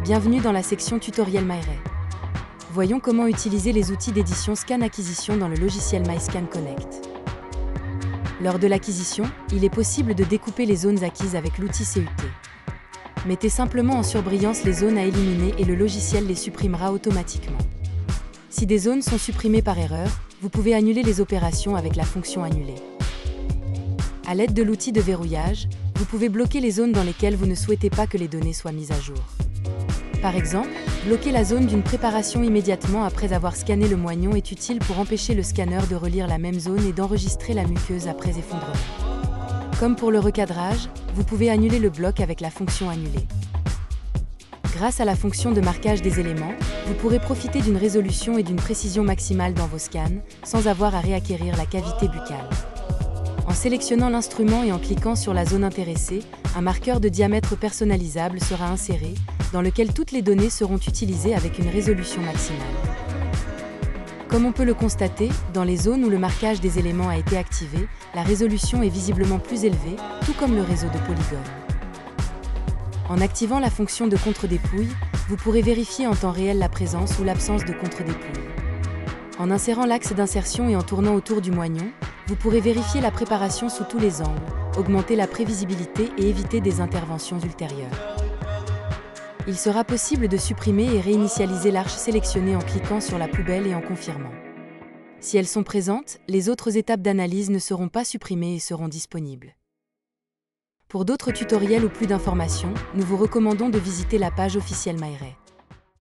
Bienvenue dans la section Tutoriel MyRay. Voyons comment utiliser les outils d'édition Scan Acquisition dans le logiciel MyScan Connect. Lors de l'acquisition, il est possible de découper les zones acquises avec l'outil CUT. Mettez simplement en surbrillance les zones à éliminer et le logiciel les supprimera automatiquement. Si des zones sont supprimées par erreur, vous pouvez annuler les opérations avec la fonction Annuler. À l'aide de l'outil de verrouillage, vous pouvez bloquer les zones dans lesquelles vous ne souhaitez pas que les données soient mises à jour. Par exemple, bloquer la zone d'une préparation immédiatement après avoir scanné le moignon est utile pour empêcher le scanner de relire la même zone et d'enregistrer la muqueuse après effondrement. Comme pour le recadrage, vous pouvez annuler le bloc avec la fonction Annuler. Grâce à la fonction de marquage des éléments, vous pourrez profiter d'une résolution et d'une précision maximale dans vos scans, sans avoir à réacquérir la cavité buccale. En sélectionnant l'instrument et en cliquant sur la zone intéressée, un marqueur de diamètre personnalisable sera inséré, dans lequel toutes les données seront utilisées avec une résolution maximale. Comme on peut le constater, dans les zones où le marquage des éléments a été activé, la résolution est visiblement plus élevée, tout comme le réseau de polygones. En activant la fonction de contre-dépouille, vous pourrez vérifier en temps réel la présence ou l'absence de contre-dépouille. En insérant l'axe d'insertion et en tournant autour du moignon, vous pourrez vérifier la préparation sous tous les angles, augmenter la prévisibilité et éviter des interventions ultérieures. Il sera possible de supprimer et réinitialiser l'arche sélectionnée en cliquant sur la poubelle et en confirmant. Si elles sont présentes, les autres étapes d'analyse ne seront pas supprimées et seront disponibles. Pour d'autres tutoriels ou plus d'informations, nous vous recommandons de visiter la page officielle MyRay.